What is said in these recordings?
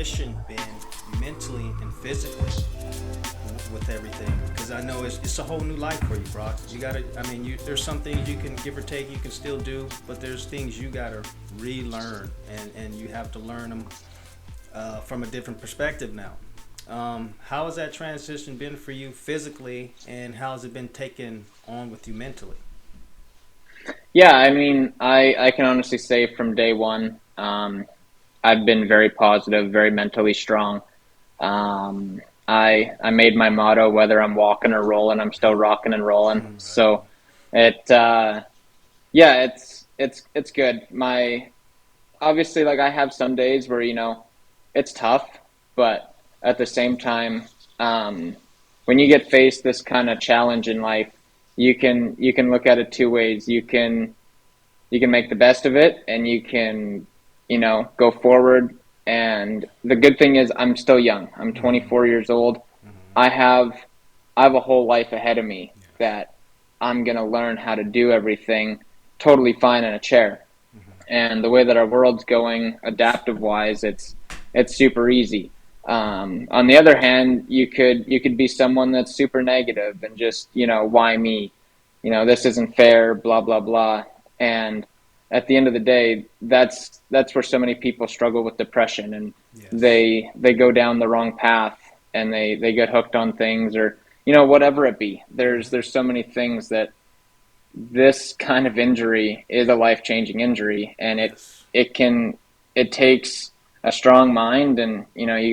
transition been mentally and physically with everything? Because I know it's a whole new life for you, Brock. You gotta, I mean, there's some things you can give or take, you can still do, but there's things you gotta relearn, and you have to learn them from a different perspective now. How has that transition been for you physically, and how has it been taken on with you mentally? Yeah, I mean, I can honestly say from day one, I've been very positive, very mentally strong. I made my motto, whether I'm walking or rolling, I'm still rocking and rolling. Right. So it yeah, it's good. My obviously, like, I have some days where it's tough, but at the same time, um, when you get faced this kind of challenge in life, you can look at it two ways. You can make the best of it, and you can go forward. And the good thing is I'm still young. I'm Mm-hmm. 24 years old. Mm-hmm. I have I have a whole life ahead of me Yes. that I'm going to learn how to do everything totally fine in a chair. Mm-hmm. And the way that our world's going, adaptive wise, it's super easy. On the other hand, you could be someone that's super negative and just why me, this isn't fair, blah blah blah. And at the end of the day, that's where so many people struggle with depression, and Yes. they go down the wrong path, and they get hooked on things, or whatever it be. There's Mm-hmm. there's so many things that this kind of injury is a life-changing injury, and it Yes. it can it takes a strong mind, and you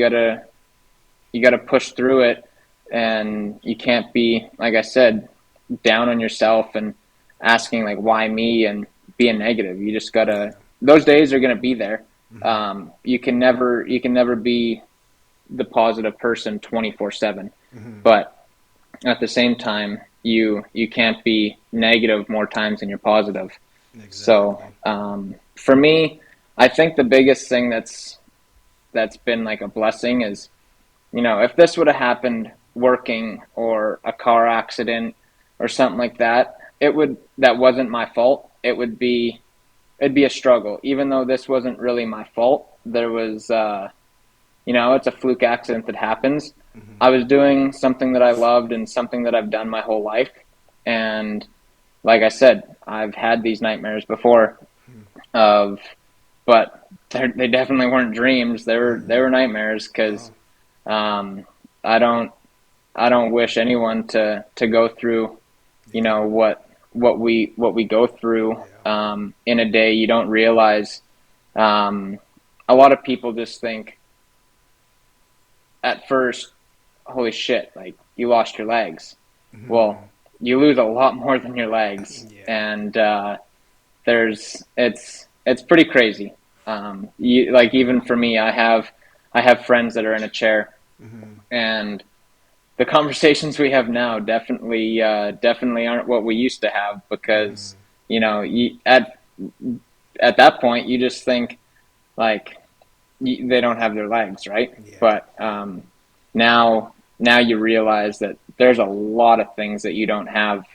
got to push through it, and you can't be, like I said, down on yourself and asking like why me and being negative. You just got to, Yeah. those days are going to be there. Mm-hmm. You can never be the positive person 24/7, Mm-hmm. but at the same time, you can't be negative more times than you're positive. So Exactly. for me, I think the biggest thing that's been like a blessing is, if this would have happened working, or a car accident or something like that, that wasn't my fault. It'd be a struggle. Even though this wasn't really my fault, there was it's a fluke accident that happens. Mm-hmm. I was doing something that I loved and something that I've done my whole life. And like I said, I've had these nightmares before of, but they definitely weren't dreams. They were Mm-hmm. nightmares, because Wow. um, I don't I don't wish anyone to go through Yeah. what we go through Yeah. in a day. You don't realize. Um, a lot of people just think at first, holy shit, like, you lost your legs. Mm-hmm. Well, you lose a lot more than your legs, Yeah. and it's pretty crazy. Like, even for me, I have friends that are in a chair, Mm-hmm. and the conversations we have now definitely aren't what we used to have, because Mm-hmm. at that point you just think like, they don't have their legs, right? Yeah. But now you realize that there's a lot of things that you don't have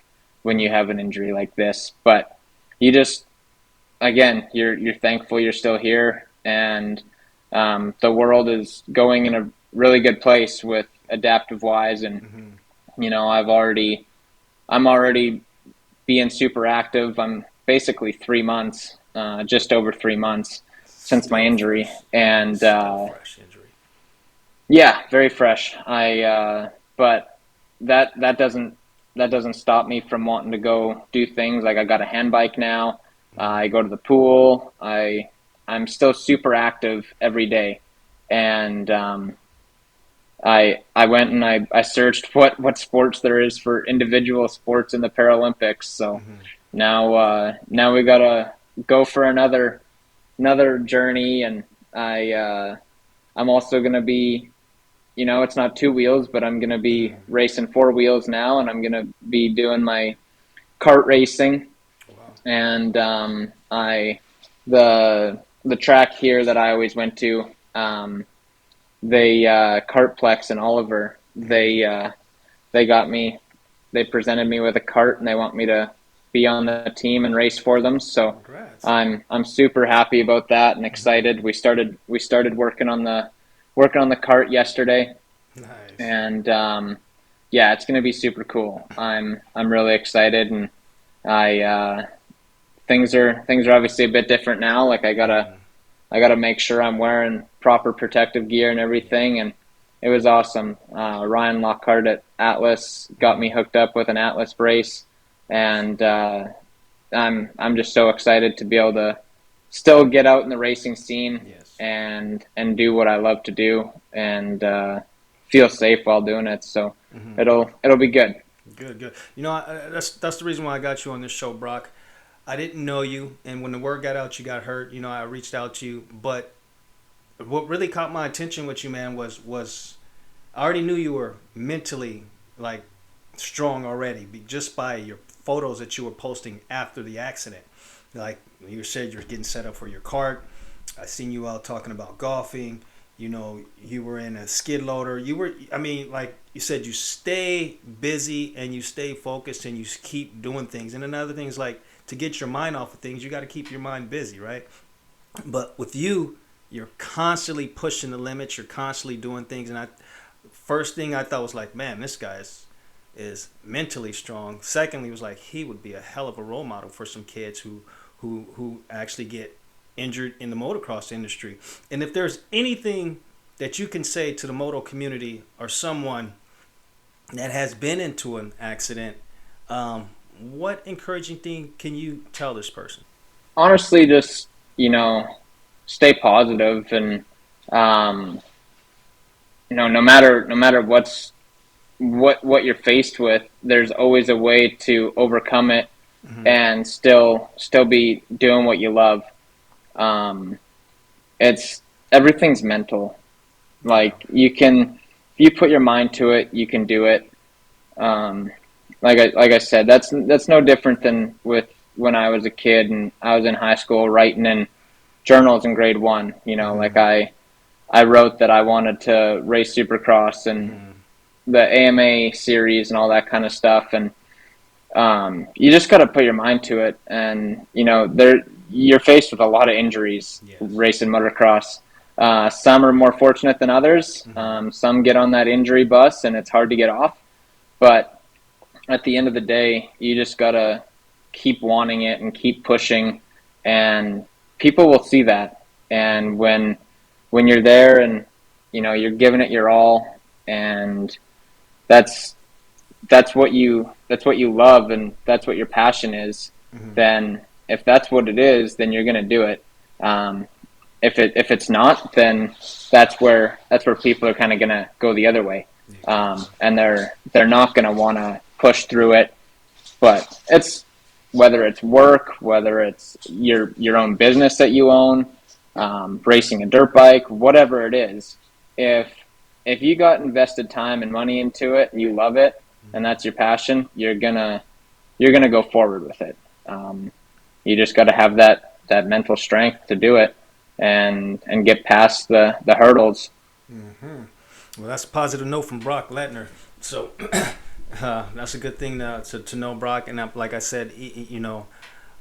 when you have an injury like this. But you just, again, you're thankful you're still here, and the world is going in a really good place with adaptive wise. And Mm-hmm. I'm already being super active. I'm basically 3 months, just over 3 months since my Still injury, fresh. Yeah. and Still fresh injury. yeah, very fresh. But that doesn't stop me from wanting to go do things. Like, I got a hand bike now. I Mm-hmm. go to the pool. I'm still super active every day, and I went and I searched what sports there is for individual sports in the Paralympics. So Mm-hmm. now we gotta go for another journey, and I'm also gonna be, it's not two wheels, but I'm gonna be Mm-hmm. racing four wheels now, and I'm gonna be doing my kart racing. Wow. And the track here that I always went to, they Kartplex in Oliver. Mm-hmm. They got me. They presented me with a cart, and they want me to be on the team and race for them. So Congrats. I'm super happy about that and Mm-hmm. excited. We started working on working on the kart yesterday, Nice. and yeah, it's gonna be super cool. I'm really excited, and I things are obviously a bit different now. Like I gotta make sure I'm wearing proper protective gear and Yeah. everything, and it was awesome. Ryan Lockhart at Atlas got me hooked up with an Atlas brace, and I'm just so excited to be able to still get out in the racing scene Yes. and do what I love to do, and feel safe while doing it. So Hmm. it'll be good. Good, good. You know, that's the reason why I got you on this show, Brock. I didn't know you, and when the word got out, you got hurt. You know, I reached out to you, but what really caught my attention with you, man, was I already knew you were mentally like strong already, just by your photos that you were posting after the accident. Like you said, you're getting set up for your kart. I seen you out talking about golfing. You know, you were in a skid loader. You were, I mean, like you said, you stay busy and you stay focused and you keep doing things. And another thing is like to get your mind off of things, you got to keep your mind busy, right? But with you, you're constantly pushing the limits. You're constantly doing things. And I, first thing I thought was like, man, this is mentally strong. Secondly, was like he would be a hell of a role model for some kids who actually get injured in the motocross industry. And if there's anything that you can say to the moto community or someone that has been into an accident, what encouraging thing can you tell this person? Honestly, just stay positive, and um, no matter what you're faced with, there's always a way to overcome it Mm-hmm. and still be doing what you love. Um, it's everything's mental. Yeah. Like if you put your mind to it, you can do it. Um, like I said, that's no different than with when I was a kid and I was in high school writing in journals in grade one. Mm-hmm. Like I wrote that I wanted to race Supercross and Mm-hmm. the AMA series and all that kind of stuff, and you just got to put your mind to it. And you're faced with a lot of injuries Yes. racing motocross. Some are more fortunate than others. Mm-hmm. Some get on that injury bus and it's hard to get off. But at the end of the day, you just got to keep wanting it and keep pushing, and people will see that. And when you're there and you're giving it your all, and that's that's what you love and that's what your passion is, Mm-hmm. then if that's what it is, then you're going to do it. Um, if it's not, then that's where people are kind of going to go the other way, Exactly. and they're not going to want to push through it. But it's whether it's work, whether it's your own business that you own, racing a dirt bike, whatever it is. If if you got invested time and money into it and you love it and Mm-hmm. that's your passion, you're gonna go forward with it. You just got to have that mental strength to do it and get past the hurdles. Mm-hmm. Well, that's a positive note from Brock Leitner. So that's a good thing to know, Brock. And like I said, you know,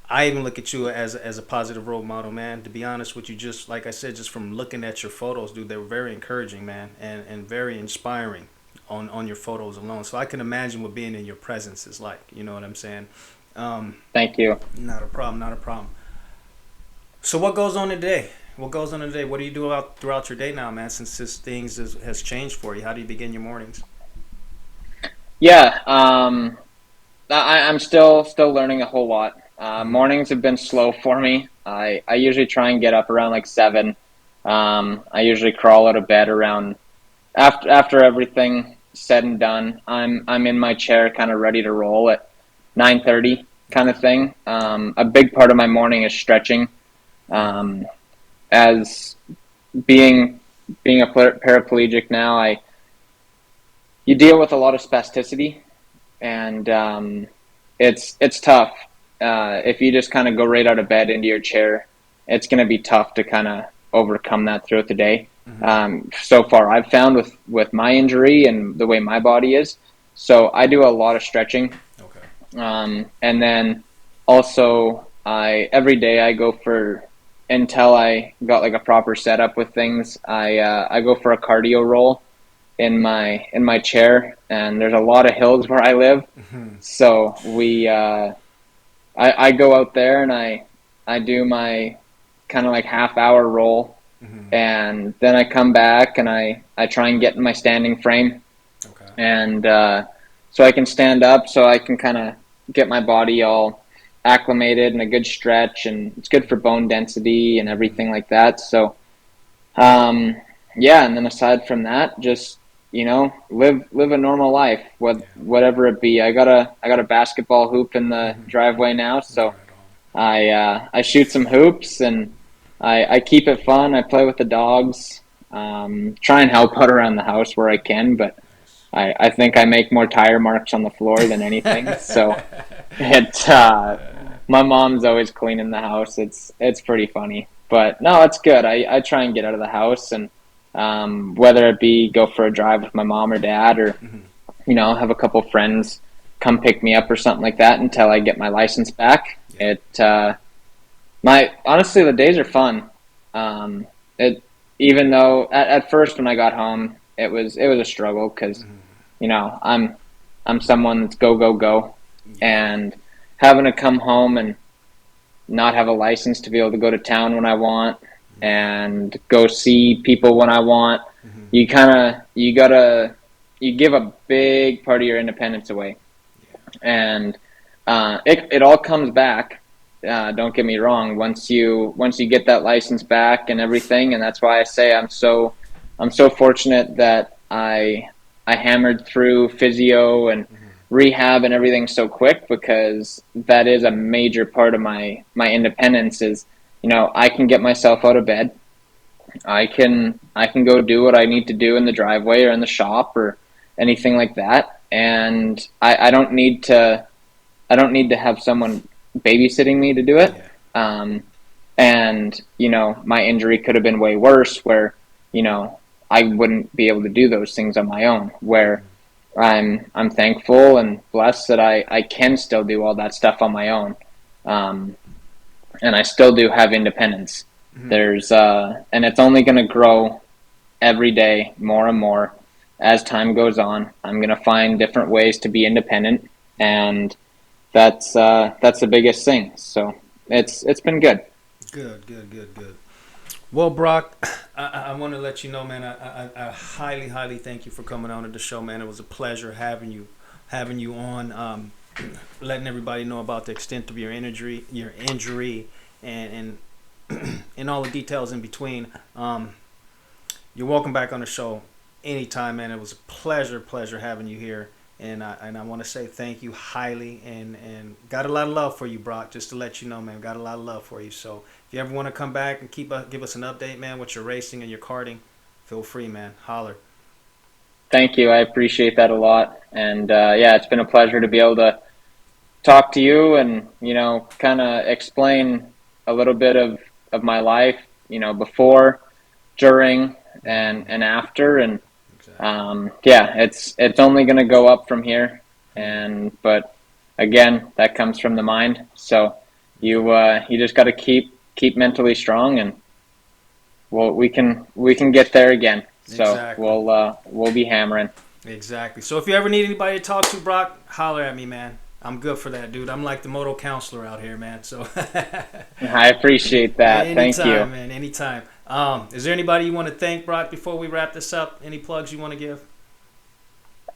I even look at you as a positive role model, man. To be honest with you, just like I said, just from looking at your photos, dude, they were very encouraging, man, and very inspiring on your photos alone. So I can imagine what being in your presence is like. You know what I'm saying? Um, Thank you. Not a problem. Not a problem. So what goes on today? What goes on today? What do you do throughout your day now, man? Since this things has changed for you, how do you begin your mornings? Yeah, I'm still learning a whole lot. Mm-hmm. Mornings have been slow for me. I usually try and get up around like 7. I usually crawl out of bed around after everything said and done. I'm in my chair, kind of ready to roll at 9:30, kind of Okay. thing. A big part of my morning is stretching. Mm-hmm. Um, as being a paraplegic now, I you deal with a lot of spasticity, and it's tough. If you just kind of go right out of bed into your chair, it's going to be tough to kind of overcome that throughout the day. Mm-hmm. So far, I've found with my injury and the way my body is, so I do a lot of stretching, Okay. and then also I every day I go for until I got like a proper setup with things, I go for a cardio roll in my chair, and there's a lot of hills where I live, Mhm. so I go out there and I do my kind of like half hour roll, Mhm. and then I come back and I try and get in my standing frame, Okay. and so I can stand up, so I can kind of get my body all acclimated and a good stretch, and it's good for bone density and Mhm. everything like that. So um, yeah, and then aside from that, just live a normal life, Yeah. whatever it be. I got a basketball hoop in the driveway now, so Right on. I shoot some hoops, and I keep it fun. I play with the dogs, try and help out around the house where I can, but I think I make more tire marks on the floor than anything. So it my mom's always cleaning the house. It's pretty funny, but no, it's good. I try and get out of the house, and whether it be go for a drive with my mom or dad, or Mhm. have a couple friends come pick me up or something like that until I get my license back. Yeah. It my honestly, the days are fun. It even though at first when I got home, it was a struggle because Mhm. I'm someone that's go go go, Yeah. and having to come home and not have a license to be able to go to town when I want Yeah. and go see people when I want. Mhm. You gotta you give a big part of your independence away, Yeah. and it all comes back. Don't get me wrong. Once you get that license back and everything, and that's why I say I'm so fortunate that I hammered through physio and Mhm. rehab and everything so quick, because that is a major part of my independence. Is I can get myself out of bed. I can go do what I need to do in the driveway or in the shop or anything like that, and I don't need to have someone babysitting me to do it. Yeah. Um, and my injury could have been way worse, where I wouldn't be able to do those things on my own. Where I'm thankful and blessed that I can still do all that stuff on my own, um, and I still do have independence. Mhm. There's and it's only going to grow every day more and more as time goes on. I'm going to find different ways to be independent, Yeah. and that's the biggest thing. So it's been good. Good. Good. Good. Good. Well, Brock, I want to let you know, man. I highly, highly thank you for coming on to the show, man. It was a pleasure having you on, letting everybody know about the extent of your injury, and all the details in between. You're welcome back on the show anytime, man. It was a pleasure having you here. And I want to say thank you highly, and got a lot of love for you, Brock. Just to let you know, man, got a lot of love for you. So if you ever want to come back and give us an update, man, with your racing and your karting, feel free, man. Holler. Thank you. I appreciate that a lot. And yeah, it's been a pleasure to be able to talk to you and kind of explain a little bit of my life, before, during, and after. And Exactly. yeah, it's only going to go up from here. And but again, that comes from the mind. So Okay. you just got to keep mentally strong, and we can get there again. So Exactly. we'll be hammering. Exactly. So if you ever need anybody to talk to, Brock, holler at me, man. I'm good for that, dude. I'm like the moto counselor out here, man. So I appreciate that. Thank you. anytime, man. Anytime. Is there anybody you want to thank, Brock, before we wrap this up? Any plugs you want to give?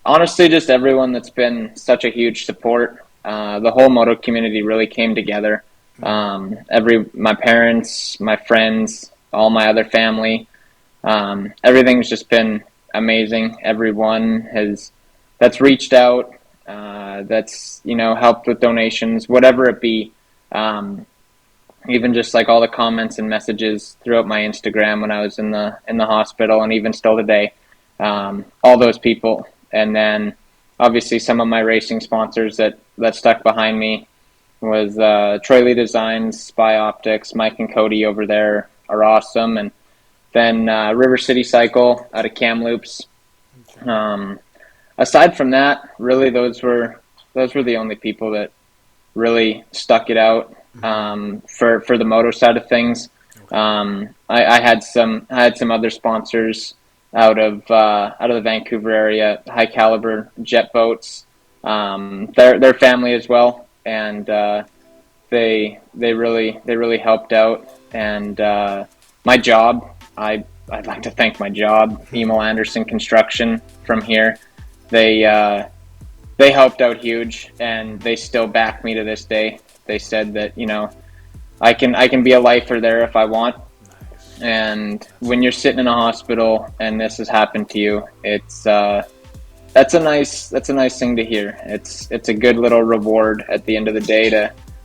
Honestly, just everyone that's been such a huge support. The whole moto community really came together. Mm-hmm. My parents, my friends, all my other family. Everything's just been amazing. Everyone has that's reached out, that's helped with donations, whatever it be. Um, Even just like all the comments and messages throughout my Instagram when I was in the hospital, and even still today, all those people, and then obviously some of my racing sponsors that stuck behind me was Troy Lee Designs, Spy Optics, Mike and Cody over there are awesome, and then River City Cycle out of Kamloops. Okay. Um, Aside from that, really those were the only people that really stuck it out Mm-hmm. for the moto side of things. I had some other sponsors out of the Vancouver area, high caliber jet boats. Their family as well, and they really helped out. And my job, I'd like to thank my job, Emil Anderson Construction from here. They they helped out huge, and they still back me to this day. They said that I can be a lifer there if I want. Nice. And That's when you're sitting in a hospital and this has happened to you, it's that's a nice thing to hear. It's a good little reward at the end of the day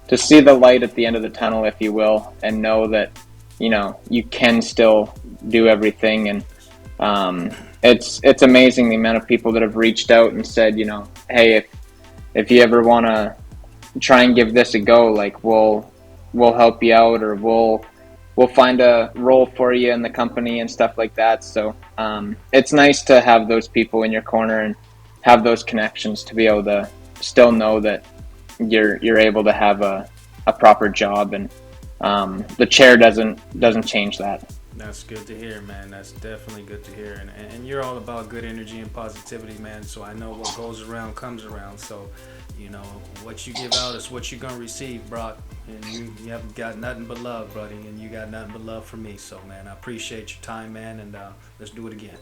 to see the light at the end of the tunnel, if you will, and know that you can still do everything. And it's amazing the amount of people that have reached out and said, hey, if you ever want to try and give this a go, like we'll help you out, or we'll find a role for you in the company and stuff like that. So it's nice to have those people in your corner and have those connections to be able to still know that you're able to have a proper job, and the chair doesn't change that. That's good to hear, man. That's definitely good to hear. And you're all about good energy and positivity, man. So I know what goes around comes around. So, what you give out is what you're going to receive, Brock. And you haven't got nothing but love, buddy. And you got nothing but love for me. So, man, I appreciate your time, man. And let's do it again.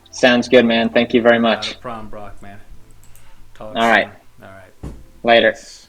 Sounds good, man. Thank you very Not a much. problem, Brock, man. Talk All right, soon. All right. later. Peace.